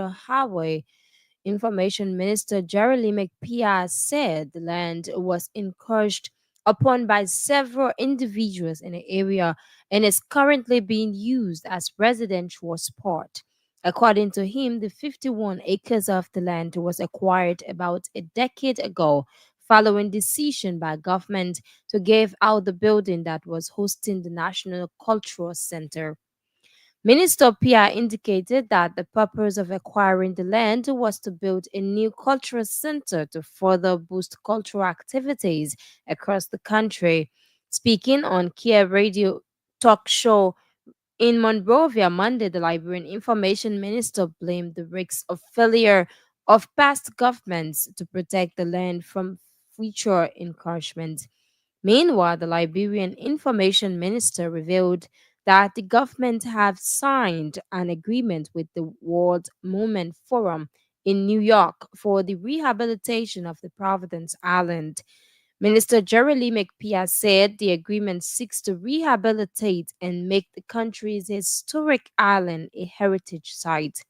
the highway. Information Minister Jeremy Pia said the land was encroached upon by several individuals in the area and is currently being used as residential spot. According to him, the 51 acres of the land was acquired about a decade ago following decision by government to give out the building that was hosting the National Cultural Center. Minister Pia indicated that the purpose of acquiring the land was to build a new cultural center to further boost cultural activities across the country. Speaking on Kear radio talk show in Monrovia Monday, the Liberian information minister blamed the risks of failure of past governments to protect the land from future encroachment. Meanwhile, the Liberian information minister revealed that the government have signed an agreement with the World Movement Forum in New York for the rehabilitation of the Providence Island. Minister Jeremy McPia said the agreement seeks to rehabilitate and make the country's historic island a heritage site.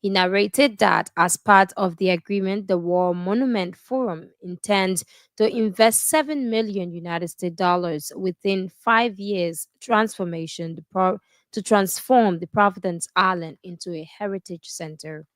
He narrated that as part of the agreement, the War Monument Forum intends to invest 7 million United States dollars within 5 years to transform the Providence Island into a heritage center.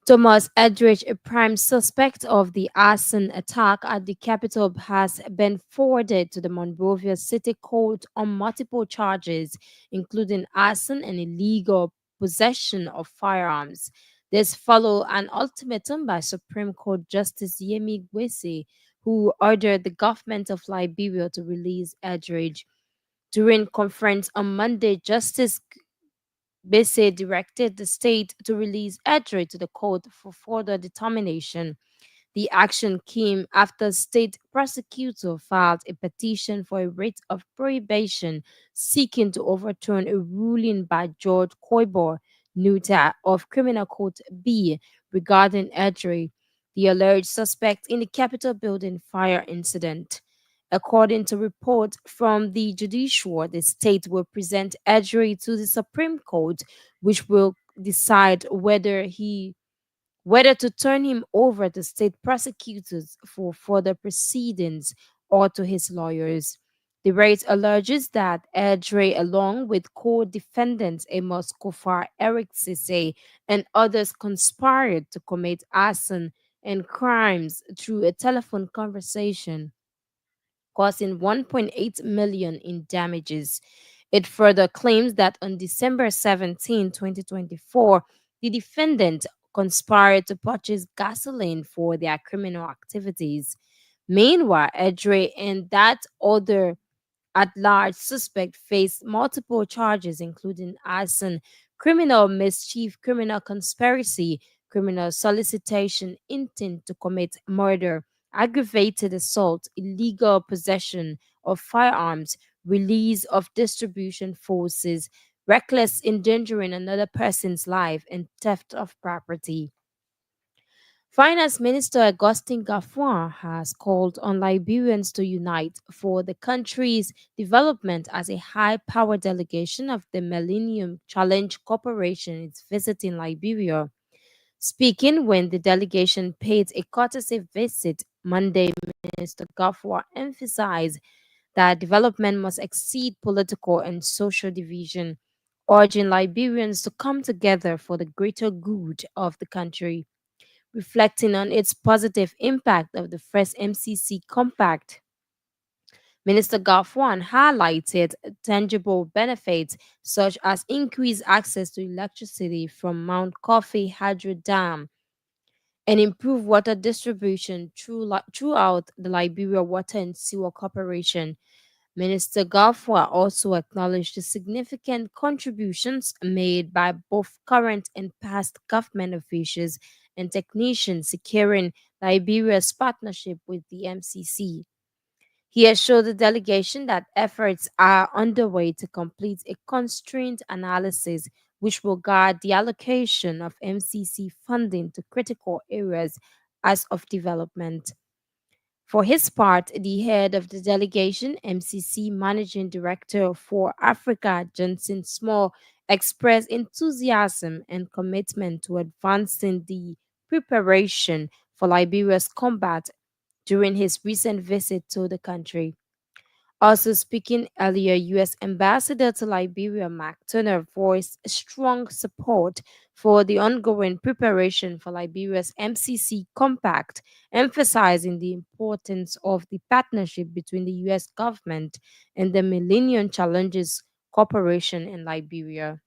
Thomas Edridge, a prime suspect of the arson attack at the Capitol, has been forwarded to the Monrovia City Court on multiple charges, including arson and illegal possession of firearms. This followed an ultimatum by Supreme Court Justice Yemi Gwese, who ordered the government of Liberia to release Edridge. During conference on Monday, Justice Bese directed the state to release Edry to the court for further determination. The action came after state prosecutor filed a petition for a writ of prohibition seeking to overturn a ruling by George Koibor Nuta of Criminal Court B regarding Edry, the alleged suspect in the Capitol building fire incident. According to reports from the judiciary, the state will present Edry to the Supreme Court, which will decide whether to turn him over to state prosecutors for further proceedings or to his lawyers. The rate alleges that Edry, along with co-defendants Amos Kofar, Eric Sisse, and others, conspired to commit arson and crimes through a telephone conversation causing 1.8 million in damages. It further claims that on December 17, 2024, the defendant conspired to purchase gasoline for their criminal activities. Meanwhile, Edre and that other at large suspect faced multiple charges, including arson, criminal mischief, criminal conspiracy, criminal solicitation, intent to commit murder, aggravated assault, illegal possession of firearms, release of distribution forces, reckless endangering another person's life, and theft of property. Finance Minister Augustin Gaffouin has called on Liberians to unite for the country's development as a high power delegation of the Millennium Challenge Corporation is visiting Liberia. Speaking when the delegation paid a courtesy visit Monday, Minister Gaffouin emphasized that development must exceed political and social division, urging Liberians to come together for the greater good of the country. Reflecting on its positive impact of the first MCC compact, Minister Gafwan highlighted tangible benefits such as increased access to electricity from Mount Coffee Hydro Dam and improved water distribution throughout the Liberia Water and Sewer Corporation. Minister Gafwa also acknowledged the significant contributions made by both current and past government officials and technicians securing Liberia's partnership with the MCC. He assured the delegation that efforts are underway to complete a constraint analysis which will guide the allocation of MCC funding to critical areas as of development. For his part, the head of the delegation, MCC Managing Director for Africa, Johnson Small, expressed enthusiasm and commitment to advancing the preparation for Liberia's combat during his recent visit to the country. Also speaking earlier, U.S. Ambassador to Liberia Mark Turner voiced strong support for the ongoing preparation for Liberia's MCC Compact, emphasizing the importance of the partnership between the U.S. government and the Millennium Challenges Corporation in Liberia.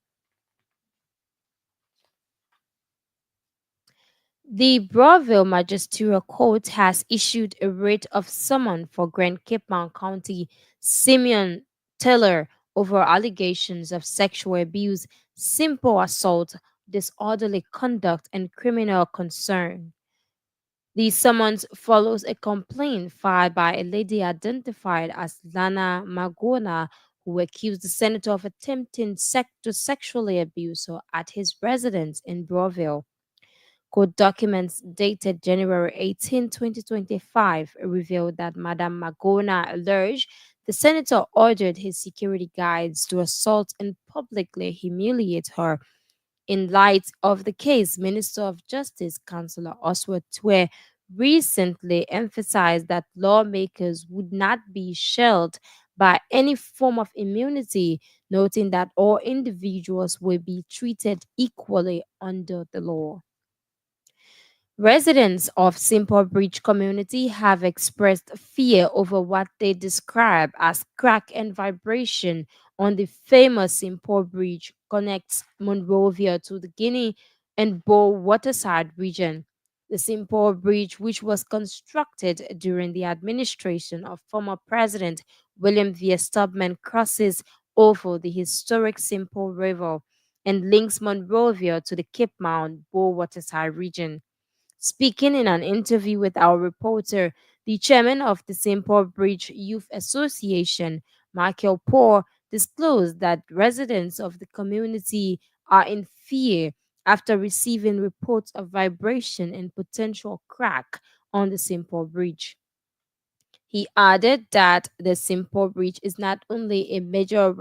The Browville Magisterial Court has issued a writ of summons for Grand Cape Mount County Simeon Taylor over allegations of sexual abuse, simple assault, disorderly conduct, and criminal concern. The summons follows a complaint filed by a lady identified as Lana Magona, who accused the senator of attempting to sexually abuse her at his residence in Browville. Court documents dated January 18, 2025, revealed that Madame Magona alleged the senator ordered his security guards to assault and publicly humiliate her. In light of the case, Minister of Justice Councillor Oswald Twe recently emphasized that lawmakers would not be shelled by any form of immunity, noting that all individuals will be treated equally under the law. Residents of Simple Bridge community have expressed fear over what they describe as crack and vibration on the famous Simple Bridge connects Monrovia to the Guinea and Bow waterside region. The Simple Bridge, which was constructed during the administration of former President William V. Tubman, crosses over the historic Simple River and links Monrovia to the Cape Mount Bow waterside region. Speaking in an interview with our reporter, the chairman of the Simple Bridge Youth Association, Michael Poor, disclosed that residents of the community are in fear after receiving reports of vibration and potential crack on the Simple Bridge. He added that the Simple Bridge is not only a major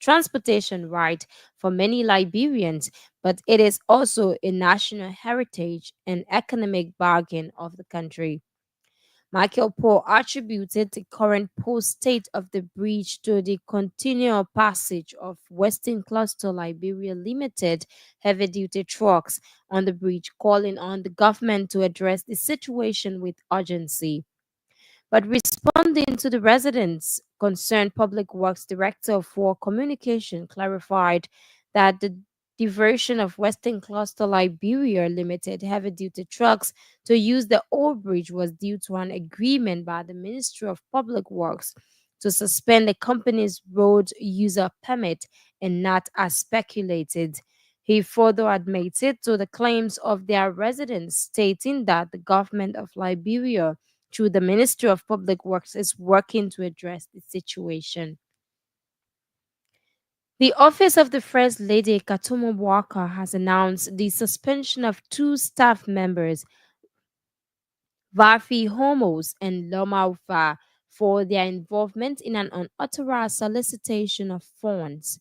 transportation right for many Liberians, but it is also a national heritage and economic bargain of the country. Michael Paul attributed the current poor state of the bridge to the continual passage of Western Cluster Liberia Limited heavy duty trucks on the bridge, calling on the government to address the situation with urgency. But responding to the residents' concern, Public Works Director for Communication clarified that the diversion of Western Cluster Liberia Limited heavy duty trucks to use the old bridge was due to an agreement by the Ministry of Public Works to suspend the company's road user permit and not as speculated. He further admitted to the claims of their residents, stating that the government of Liberia through the Ministry of Public Works is working to address the situation. The Office of the First Lady Katumo Walker has announced the suspension of two staff members, Vafi Homos and Lomaufa, for their involvement in an unauthorized solicitation of funds.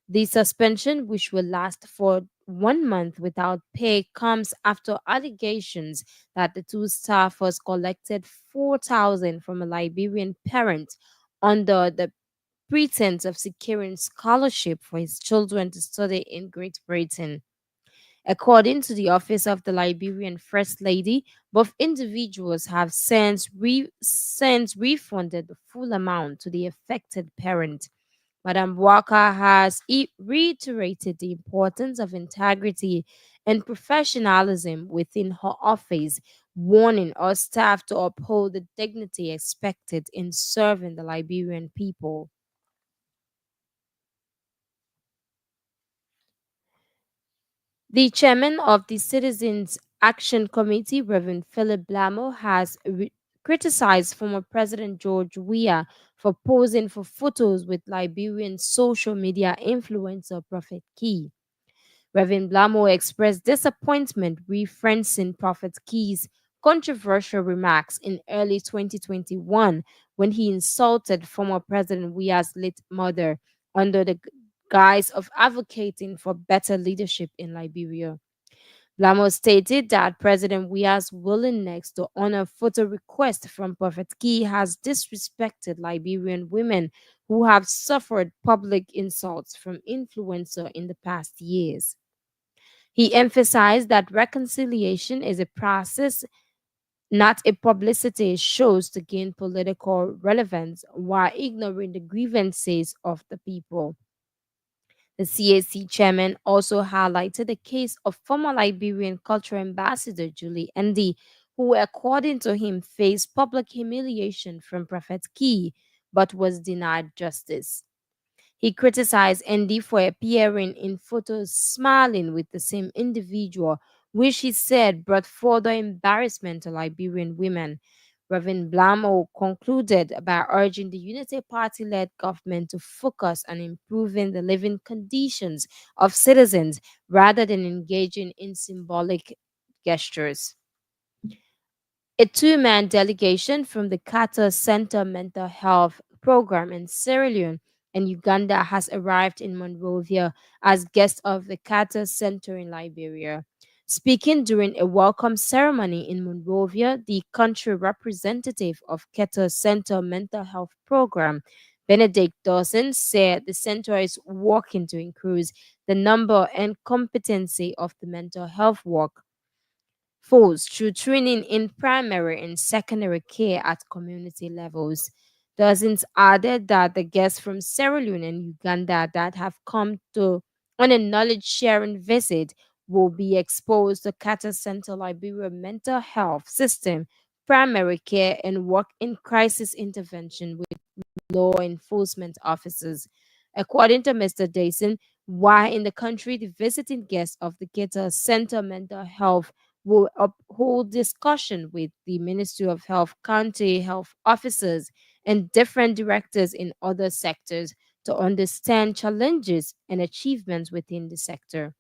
The suspension, which will last for 1 month without pay, comes after allegations that the two staffers collected 4,000 from a Liberian parent under the pretense of securing scholarship for his children to study in Great Britain. According to the Office of the Liberian First Lady, both individuals have since refunded the full amount to the affected parent. Madam Walker has reiterated the importance of integrity and professionalism within her office, warning all staff to uphold the dignity expected in serving the Liberian people. The chairman of the Citizens Action Committee, Reverend Philip Blamo, has criticized former President George Weah for posing for photos with Liberian social media influencer Prophet Key. Reverend Blamo expressed disappointment referencing Prophet Key's controversial remarks in early 2021 when he insulted former President Weah's late mother under the guise of advocating for better leadership in Liberia. Blamo stated that President Weah's willingness to honor photo requests from Prophet Key has disrespected Liberian women who have suffered public insults from influencer in the past years. He emphasized that reconciliation is a process, not a publicity shows to gain political relevance while ignoring the grievances of the people. The CAC chairman also highlighted the case of former Liberian cultural ambassador Julie Ndi, who, according to him, faced public humiliation from Prophet Key but was denied justice. He criticized Andy for appearing in photos smiling with the same individual, which he said brought further embarrassment to Liberian women. Reverend Blamo concluded by urging the Unity Party led government to focus on improving the living conditions of citizens rather than engaging in symbolic gestures. A two-man delegation from the Carter Center Mental Health Program in Sierra Leone and Uganda has arrived in Monrovia as guests of the Carter Center in Liberia. Speaking during a welcome ceremony in Monrovia, the country representative of Carter Center Mental Health Program, Benedict Dawson, said the center is working to increase the number and competency of the mental health work force through training in primary and secondary care at community levels. Dozens added that the guests from Sierra Leone and Uganda that have come to on a knowledge sharing visit will be exposed to Carter Center Liberia mental health system, primary care, and work in crisis intervention with law enforcement officers. According to Mr. Dyson, while in the country, the visiting guests of the Gator Center Mental Health will uphold discussion with the Ministry of Health, county health officers, and different directors in other sectors to understand challenges and achievements within the sector.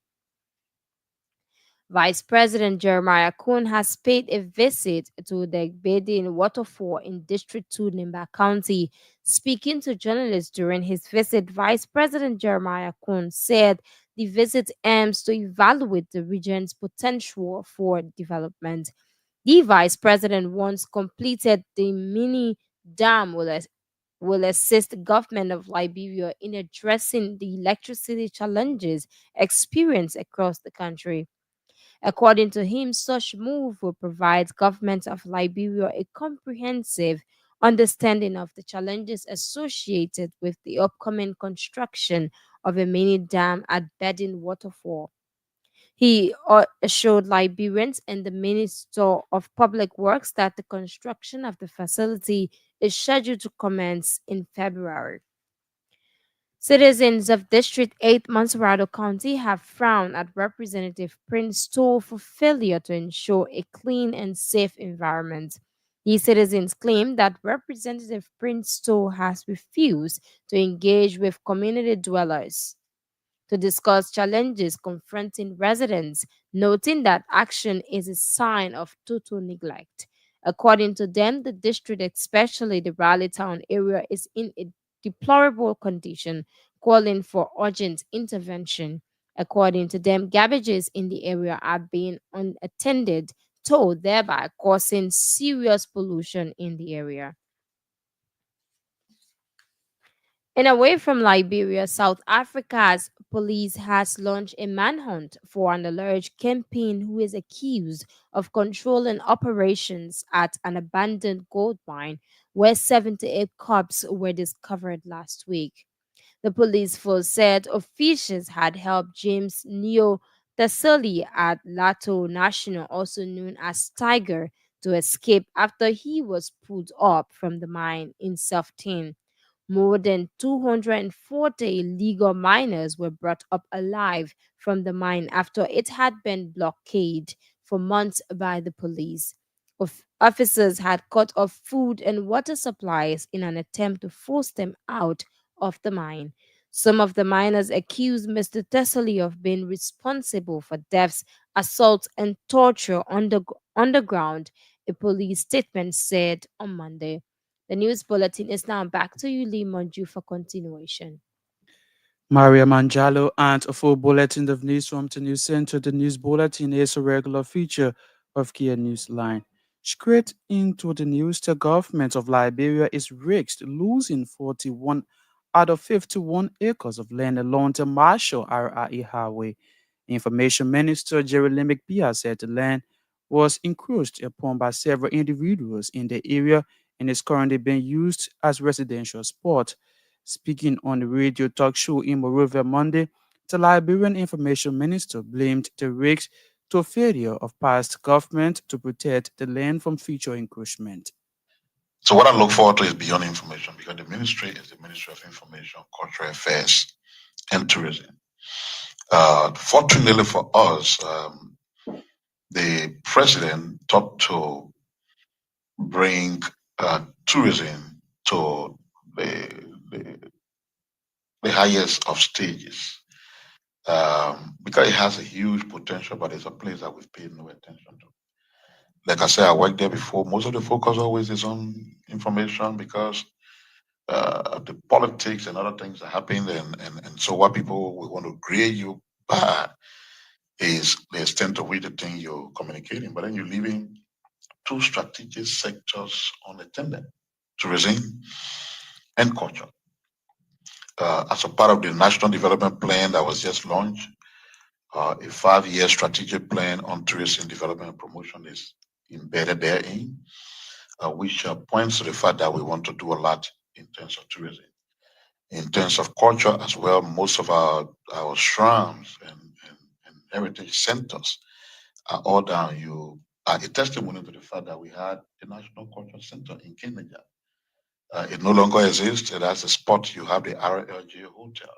Vice President Jeremiah Kuhn has paid a visit to the Bedin waterfall in District 2, Nimba County. Speaking to journalists during his visit, Vice President Jeremiah Kuhn said the visit aims to evaluate the region's potential for development. The vice president once completed the mini dam will assist the government of Liberia in addressing the electricity challenges experienced across the country. According to him, such move will provide government of Liberia a comprehensive understanding of the challenges associated with the upcoming construction of a mini dam at Bedin Waterfall. He assured Liberians and the Minister of Public Works that the construction of the facility is scheduled to commence in February. Citizens of District 8 Montserrado County have frowned at Representative Prince Toll for failure to ensure a clean and safe environment. These citizens claim that Representative Prince Toll has refused to engage with community dwellers to discuss challenges confronting residents, noting that action is a sign of total neglect. According to them, the district, especially the Raleigh town area, is in a deplorable condition, calling for urgent intervention. According to them, garbages in the area are being unattended to, thereby causing serious pollution in the area. And away from Liberia, South Africa's police has launched a manhunt for an alleged kingpin who is accused of controlling operations at an abandoned gold mine where 78 corpses were discovered last week. The police force said officials had helped James Neo Tassili at Lato National, also known as Tiger, to escape after he was pulled up from the mine in Softin. More than 240 illegal miners were brought up alive from the mine after it had been blockaded for months by the police. Officers had cut off food and water supplies in an attempt to force them out of the mine. Some of the miners accused Mr. Thessaly of being responsible for deaths, assaults, and torture underground, a police statement said on Monday. The news bulletin is now back to you, Lee Monjue, for continuation. Mariama and Jalloh, and a full bulletin of news from the News Center. The news bulletin is a regular feature of Kear Newsline. Straight into the news, the government of Liberia is risked losing 41 out of 51 acres of land along the Marshall RIE Highway. Information Minister Jerry Pia said the land was encroached upon by several individuals in the area and is currently being used as residential spot. Speaking on the radio talk show in Monrovia Monday, the Liberian Information Minister blamed the risks to failure of past government to protect the land from future encroachment. So what I look forward to is beyond information because the ministry is the Ministry of Information, Cultural Affairs, and Tourism. Fortunately for us, the president thought to bring tourism to the, the, the highest of stages because it has a huge potential, but it's a place that we've paid no attention to. Like I said, I worked there before. Most of the focus always is on information because the politics and other things are happening, and so what people will want to grade you by is the extent to which the thing you're communicating. But then you're leaving two strategic sectors unattended: tourism and culture. As a part of the National Development Plan that was just launched, a 5-year strategic plan on tourism development and promotion is embedded therein, which points to the fact that we want to do a lot in terms of tourism. In terms of culture as well, most of our shrines and heritage centers are all down. You are a testimony to the fact that we had a National Culture Center in Kenya. It no longer exists. That's a spot you have the RLG Hotel.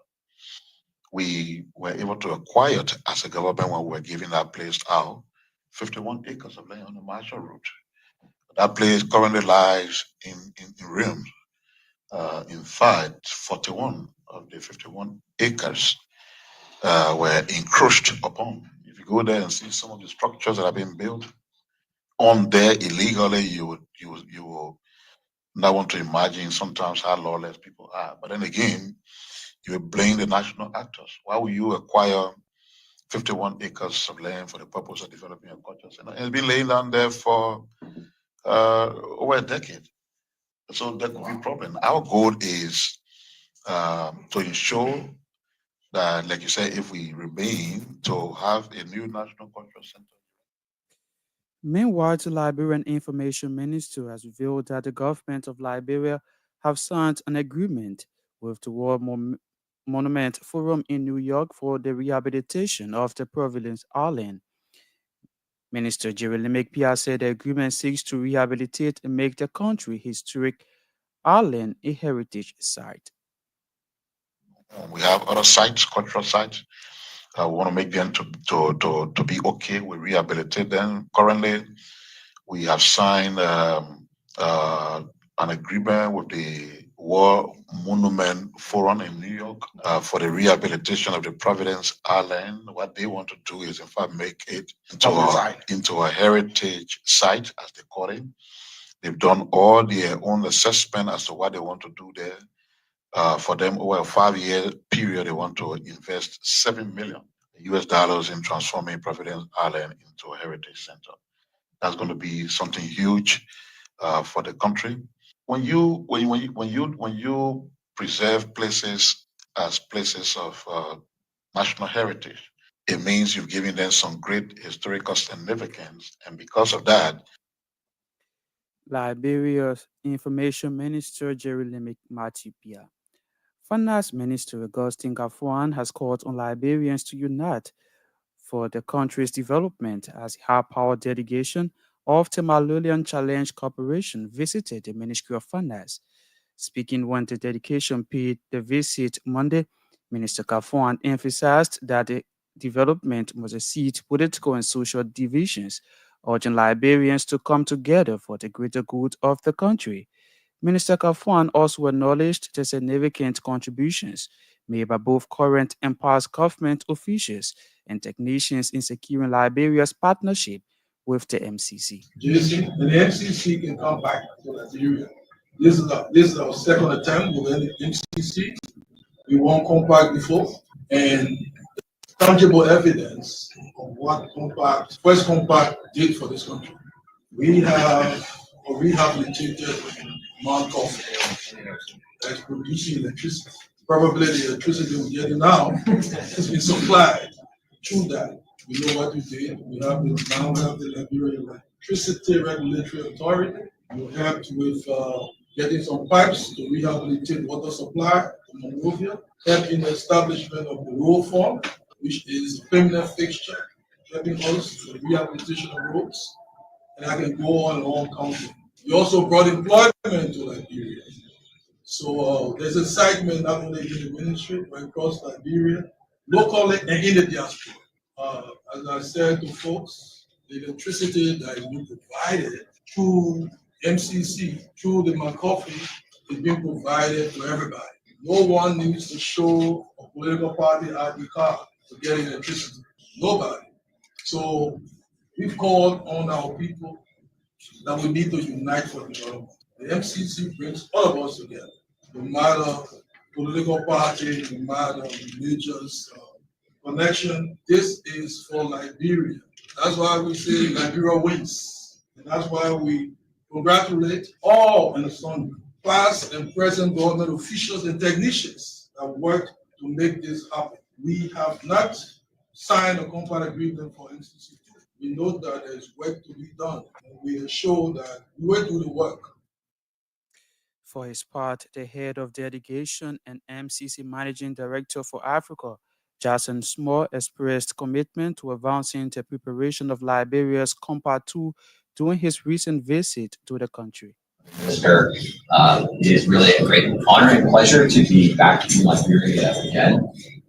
We were able to acquire it as a government when we were giving that place out 51 acres of land on the Marshall Route. That place currently lies in ruins. In fact, 41 of the 51 acres were encroached upon. If you go there and see some of the structures that have been built on there illegally, you will not want to imagine sometimes how lawless people are. But then again, you blame the national actors. Why would you acquire 51 acres of land for the purpose of developing a culture center? And it's been laying down there for over a decade. So that could be a problem. Our goal is to ensure that, like you say, if we remain to have a new national cultural center. Meanwhile, the Liberian Information Minister has revealed that the government of Liberia have signed an agreement with the Monument Forum in New York for the rehabilitation of the Providence Island. Minister Jeremy Pia said the agreement seeks to rehabilitate and make the country historic island a heritage site. We have other sites, cultural sites. We want to make them to be okay. We rehabilitate them. Currently, we have signed an agreement with the War Monument Forum in New York for the rehabilitation of the Providence Island. What they want to do is, in fact, make it into a heritage site, as they call it. They've done all their own assessment as to what they want to do there. For them, over a 5-year period, they want to invest $7 million in transforming Providence Island into a heritage center. That's going to be something huge for the country. When you preserve places as places of national heritage, it means you've given them some great historical significance, and because of that, Liberia's Information Minister Jeremy Matipia. Finance Minister Augustine Gafuan has called on Liberians to unite for the country's development as a high-powered delegation of the Malulian Challenge Corporation visited the Ministry of Finance. Speaking when the delegation paid the visit Monday, Minister Gafuan emphasized that the development must exceed political and social divisions, urging Liberians to come together for the greater good of the country. Minister Kafwan also acknowledged the significant contributions made by both current and past government officials and technicians in securing Liberia's partnership with the MCC. JC and the MCC can come back to Nigeria. This is our second attempt with the MCC. We won compact before, and tangible evidence of what compact, first compact did for this country. We have a rehabilitated Mount Coffee that's producing electricity. Probably the electricity we're getting now has been supplied through that. We know what we did. Now we have the Liberian Electricity Regulatory Authority. We helped with getting some pipes to rehabilitate water supply in Monrovia, help in the establishment of the road fund, which is a permanent fixture, helping us for the rehabilitation of roads. And I can go on and on counting. We also brought employment to Liberia. So there's excitement not only in the ministry, but across Liberia, locally and in the diaspora. As I said to folks, the electricity that is being provided through MCC, through the McCoffee, is being provided to everybody. No one needs to show a political party ID card to get electricity. Nobody. So we've called on our people that we need to unite for development. The MCC brings all of us together, no matter political party, no matter religious connection. This is for Liberia. That's why we say Liberia wins. And that's why we congratulate all and some past and present government officials and technicians that worked to make this happen. We have not signed a compact agreement for MCC. We know that there's work to be done, and we ensure that we will do the work. For his part, the head of delegation and MCC Managing Director for Africa, Jason Small, expressed commitment to advancing the preparation of Liberia's Compact 2 during his recent visit to the country. Sure. It is really a great honor and pleasure to be back in Liberia again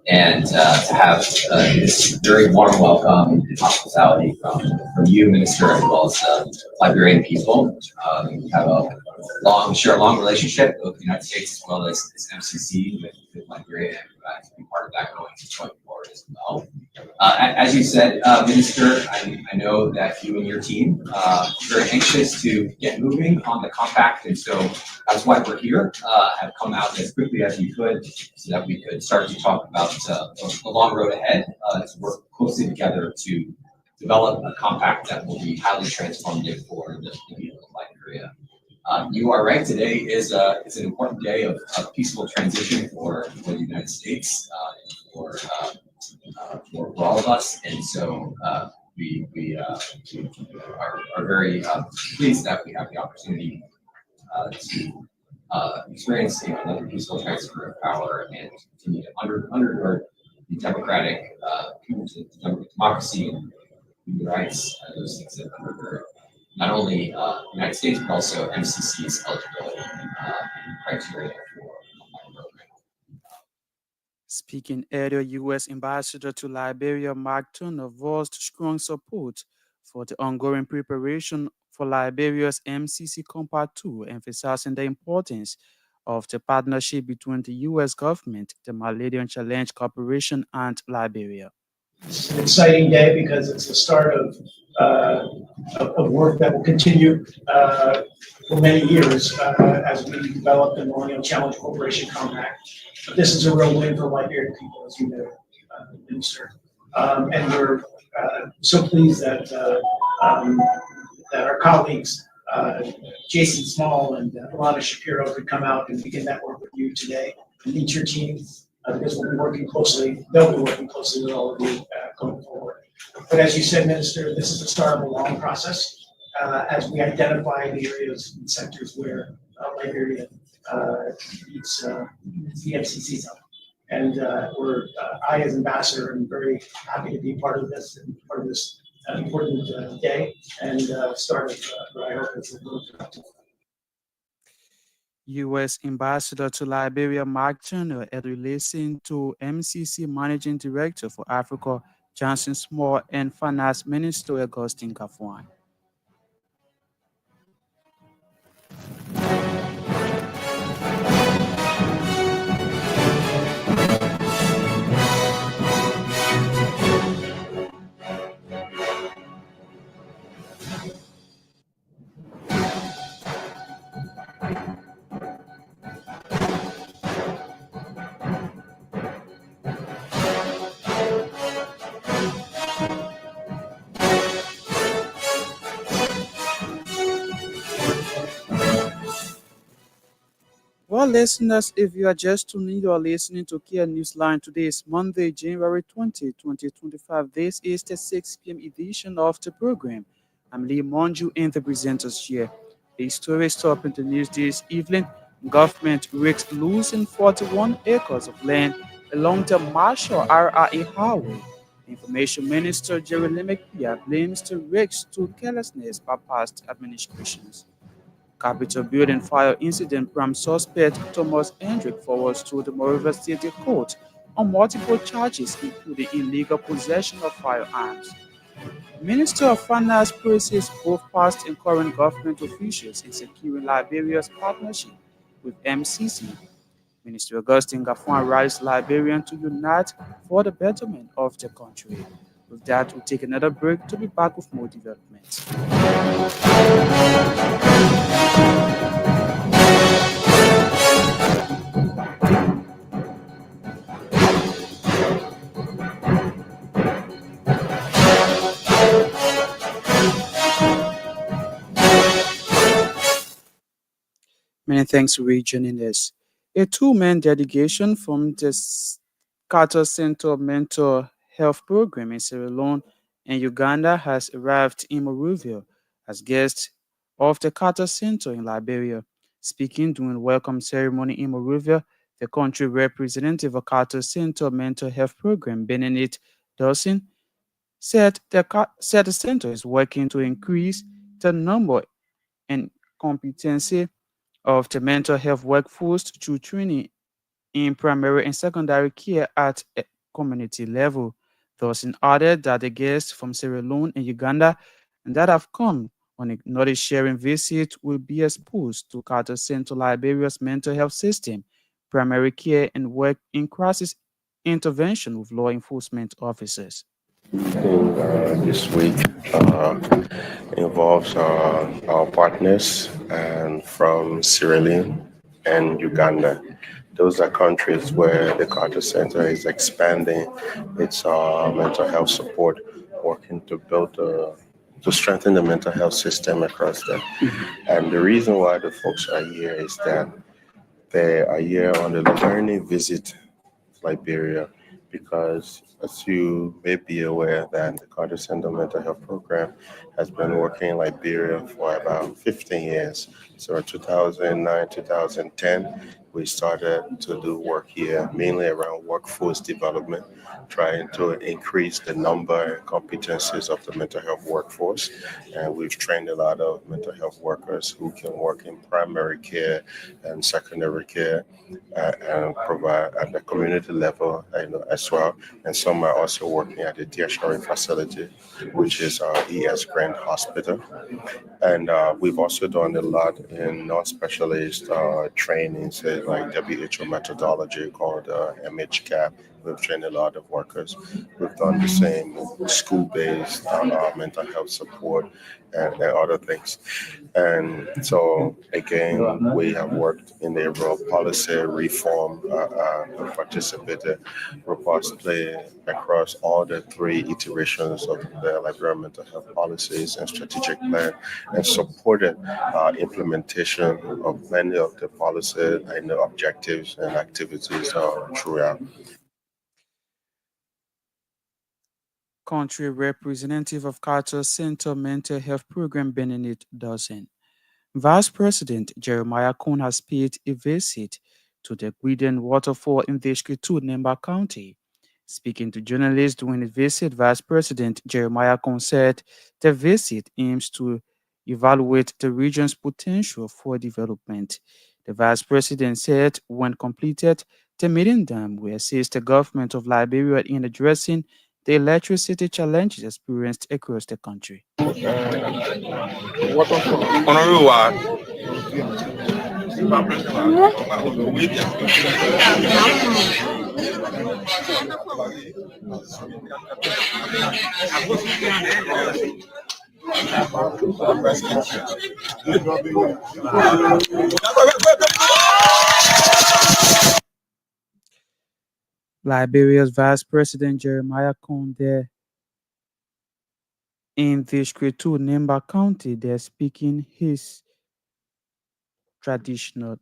and to have this very warm welcome and hospitality from you, Minister, as well as the Liberian people. We have share a long relationship with the United States as well as MCC with Liberia, and to be part of that going forward as well. As you said, Minister, I know that you and your team are very anxious to get moving on the compact, and so that's why we're here. Have come out as quickly as we could so that we could start to talk about the long road ahead, to work closely together to develop a compact that will be highly transformative for the people of Liberia. You are right. Today is an important day of peaceful transition for the United States, and for all of us, and so we are very pleased that we have the opportunity to experience another peaceful transfer of power and continue to undergird the democratic democracy and human rights, those things that undergird not only the United States but also MCC's eligibility criteria for the program. Speaking earlier, U.S. Ambassador to Liberia Mark Turner voiced strong support for the ongoing preparation for Liberia's MCC Compact 2, emphasizing the importance of the partnership between the U.S. government, the Millennium Challenge Corporation, and Liberia. It's an exciting day because it's the start of work that will continue for many years as we develop the Millennium Challenge Corporation Compact. But this is a real win for Liberian people, as you know, Minister. And we're so pleased that our colleagues, Jason Small and Alana Shapiro, could come out and begin that work with you today and meet your team. Because we'll be working closely, they'll be working closely with all of you going forward. But as you said, Minister, this is the start of a long process as we identify the areas and sectors where Liberia needs the MCC's help. And I, as ambassador, am very happy to be part of this and part of this important day and start of what I hope is a little productive. U.S. Ambassador to Liberia Mark Turner had listened to MCC Managing Director for Africa Johnson Small and Finance Minister Augustine Kafuan. our listeners, if you are just tuning in, you are listening to Kear Newsline. Today is Monday, January 20, 2025. This is the 6 p.m. edition of the program. I'm Lee Monjue in the presenters here. The story is top in the news this evening. Government risks losing 41 acres of land along the Marshall RRA highway. Information Minister Jerry Lemekpia blames the risks to carelessness by past administrations. Capitol building fire incident prime suspect Thomas Hendrick forwards to the Monrovia City Court on multiple charges, including illegal possession of firearms. Minister of Finance praises both past and current government officials in securing Liberia's partnership with MCC. Minister Augustine Gaffon urged Liberians to unite for the betterment of the country. With that, we'll take another break to be back with more developments. Many thanks for joining us. A two-man delegation from the Carter Center Mental Health Program in Sierra Leone and Uganda has arrived in Monrovia as guests of the Carter Center in Liberia. Speaking during a welcome ceremony in Monrovia, the country representative of Carter Center Mental Health Program, Benedict Dawson, said the center is working to increase the number and competency of the mental health workforce through training in primary and secondary care at a community level. Thus, added that the guests from Sierra Leone and Uganda that have come on a knowledge sharing visit will be exposed to Carter Central Liberia's mental health system, primary care, and work in crisis intervention with law enforcement officers. This week involves our partners and from Sierra Leone and Uganda. Those are countries where the Carter Center is expanding its mental health support, working to to strengthen the mental health system across them. And the reason why the folks are here is that they are here on a learning visit Liberia, because as you may be aware that the Carter Center Mental Health Program has been working in Liberia for about 15 years. So in 2009, 2010, we started to do work here mainly around workforce development, trying to increase the number and competencies of the mental health workforce. And we've trained a lot of mental health workers who can work in primary care and secondary care and provide at the community level, as well. And some are also working at the tertiary facility, which is ES Grand Hospital. And we've also done a lot in non-specialist trainings, like WHO methodology called MHCAP. We've trained a lot of workers. We've done the same school-based mental health support and other things. And so, again, we have worked in the overall policy reform, participated robustly across all the three iterations of the Liberian mental health policies and strategic plan, and supported implementation of many of the policy and the objectives and activities throughout. Country representative of Carter Center Mental Health Program, Benedict Dawson. Vice President Jeremiah Cohn has paid a visit to the Guiden waterfall in District 2, Nemba County. Speaking to journalists during the visit, Vice President Jeremiah Cohn said the visit aims to evaluate the region's potential for development. The Vice President said when completed, the meeting dam will assist the government of Liberia in addressing the electricity challenges experienced across the country. Liberia's Vice President Jeremiah Conde in District 2, Nemba County, they're speaking his traditional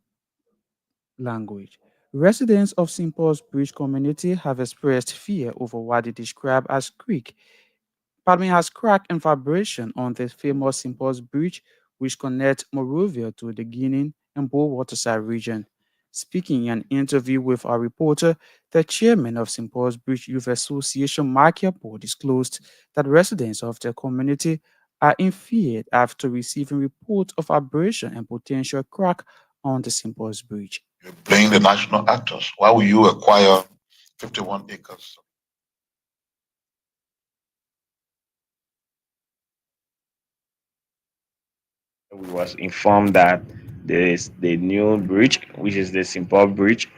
Language. Residents of St. Paul's Bridge community have expressed fear over what they describe as creek Palmy has crack and vibration on the famous St. Paul's Bridge, which connects Monrovia to the Guinea and Bow Waterside region. Speaking in an interview with our reporter, the chairman of St. Paul's Bridge Youth Association, Mariama, disclosed that residents of the community are in fear after receiving reports of abrasion and potential crack on the St. Paul's Bridge. You're playing the national actors. Why will you acquire 51 acres? We was informed that there is the new bridge, which is the simple bridge.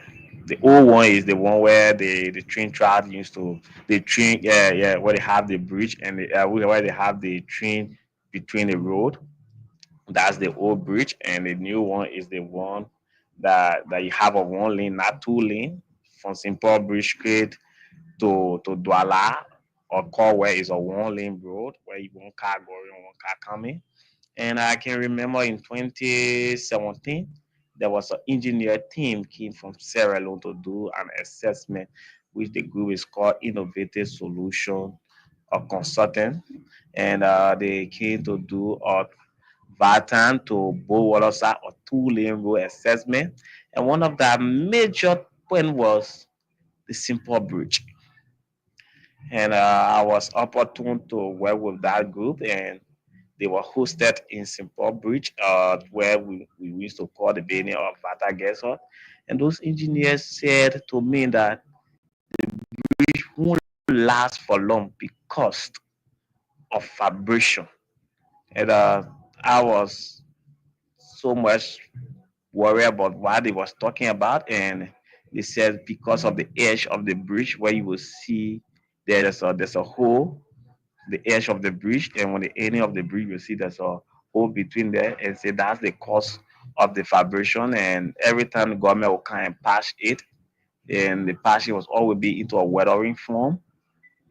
The old one is the one where the train track used to the train, yeah, where they have the bridge and where they have the train between the road. That's the old bridge, and the new one is the one that you have a one lane, not two lane, from Simple Bridge Street to Douala or call where is a one lane road where you one car going, one car coming. And I can remember in 2017, there was an engineer team came from Sierra Leone to do an assessment, which the group is called Innovative Solution or Consultant. And they came to do a Vatan to Bowolosa or two-lane road assessment. And one of the major point was the simple bridge. And I was opportune to work with that group, and they were hosted in Simple Bridge, where we used to call the venue of Vata Gesot. And those engineers said to me that bridge won't last for long because of vibration. And I was so much worried about what they was talking about, and they said because of the edge of the bridge where you will see there's a hole the edge of the bridge, and when the ending of the bridge, you see there's a hole between there, and say that's the cause of the vibration. And every time the government will come and patch it, and the patching was always be into a weathering form.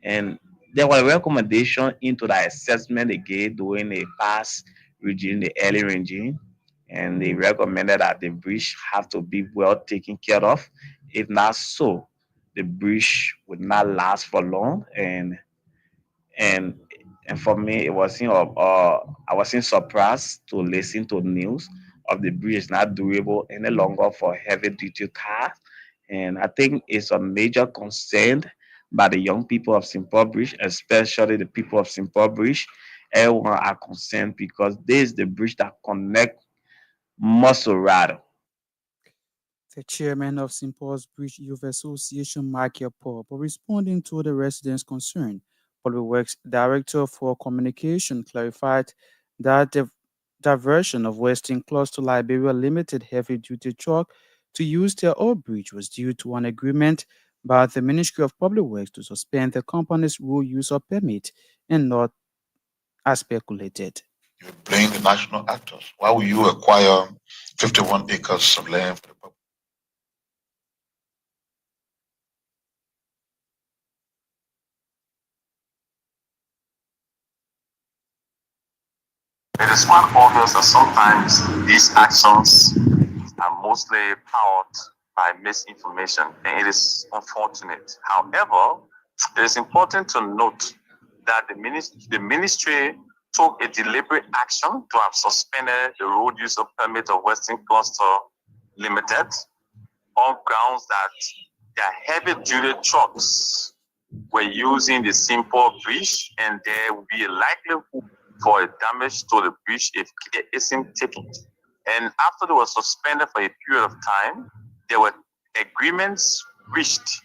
And there was a recommendation into the assessment they gave during the past regime, the early regime, and they recommended that the bridge have to be well taken care of. If not so, the bridge would not last for long, and and for me it was I wasn't surprised to listen to news of the bridge is not durable any longer for heavy duty cars, and I think it's a major concern by the young people of Simple Bridge, especially the people of Simple Bridge. Everyone are concerned because this is the bridge that connect Masorado. The chairman of St. Paul's Bridge Youth Association, Michael Paul, but responding to the residents' concern, Public Works Director for Communication clarified that the diversion of Western Close to Liberia Limited heavy-duty truck to use their old bridge was due to an agreement by the Ministry of Public Works to suspend the company's road user permit and not as speculated. You're playing the national actors. Why will you acquire 51 acres of land for the public? It is quite obvious that sometimes these actions are mostly powered by misinformation, and it is unfortunate. However, it is important to note that the ministry took a deliberate action to have suspended the road user permit of Western Cluster Limited on grounds that their heavy duty trucks were using the simple bridge, and there will be a likelihood for a damage to the bridge if care isn't taken. And after they were suspended for a period of time, there were agreements reached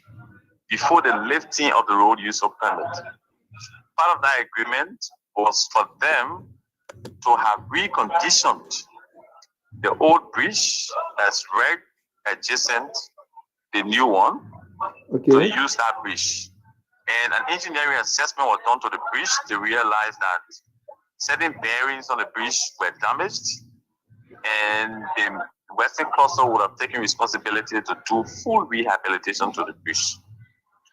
before the lifting of the road user permit. Part of that agreement was for them to have reconditioned the old bridge as reg adjacent the new one to use that bridge. And an engineering assessment was done to the bridge to realize that certain bearings on the bridge were damaged, and the Western Cluster would have taken responsibility to do full rehabilitation to the bridge.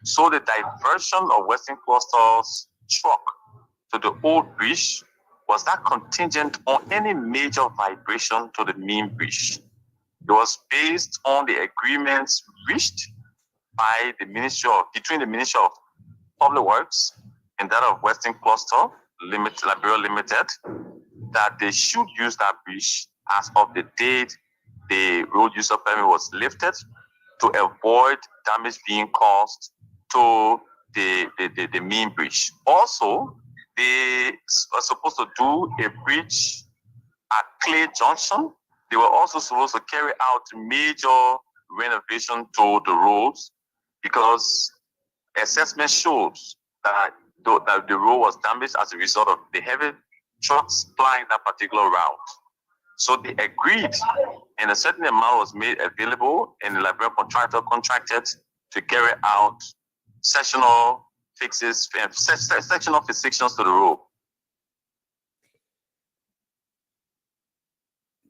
So the diversion of Western Cluster's truck to the old bridge was not contingent on any major vibration to the main bridge. It was based on the agreements reached by between the Ministry of Public Works and that of Western Cluster Liberia Limited, that they should use that bridge as of the date the road user permit was lifted to avoid damage being caused to the main bridge. Also, they are supposed to do a bridge at Clay Junction. They were also supposed to carry out major renovation to the roads because assessment shows that the road was damaged as a result of the heavy trucks plying that particular route. So they agreed, and a certain amount was made available, and the Liberian contractor contracted to carry out sectional fixes, sectional fixations to the road.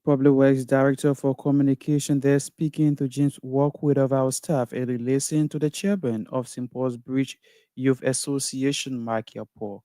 Public Works Director for Communication there speaking to James Walkwood of our staff and listening to the chairman of St. Paul's Bridge Youth Association, Mark Yapo.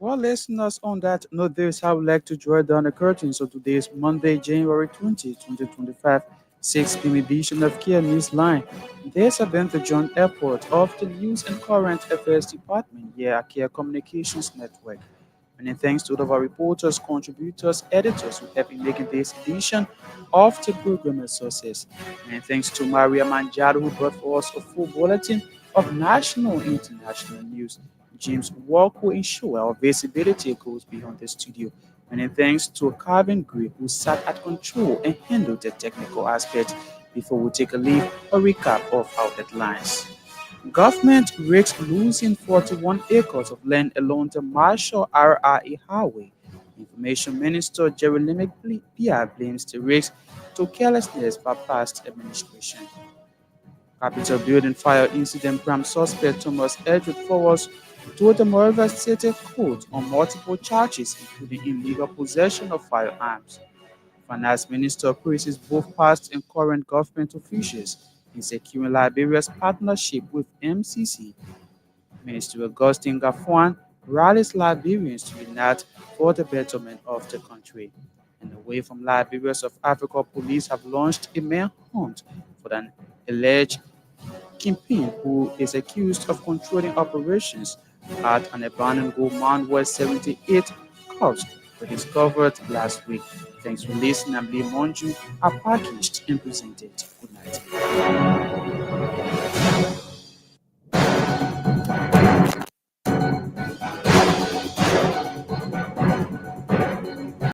Well, listeners, on that note, this is how I would like to draw down the curtains of today's Monday, January 20, 2025, 6 p.m. edition of Kear Newsline. This has been the John Airport of the News and Current Affairs Department here at Kear Communications Network. Many thanks to all of our reporters, contributors, editors who have been making this edition of the program a success. Many thanks to Mariama and Jalloh who brought for us a full bulletin of national and international news. James Walk who ensure our visibility goes beyond the studio. Many thanks to Calvin Gray who sat at control and handled the technical aspect. Before we take a leave, a recap of our headlines. Government risks losing 41 acres of land along the Marshall RRA highway. Information Minister Jeremy Pierre blames the risk to carelessness by past administration. Capitol building fire incident prime suspect Thomas Edward Fowles told the Moreover State Court on multiple charges, including illegal possession of firearms. Finance Minister praises both past and current government officials in securing Liberia's partnership with MCC. Minister Augustine Gafuan rallies Liberians to unite for the betterment of the country. And away from Liberia, South Africa police have launched a manhunt for an alleged kingpin who is accused of controlling operations at an abandoned gold mine where 78 corpses were discovered last week. Thanks for listening. I'm Monjue are packaged and presented. Good night.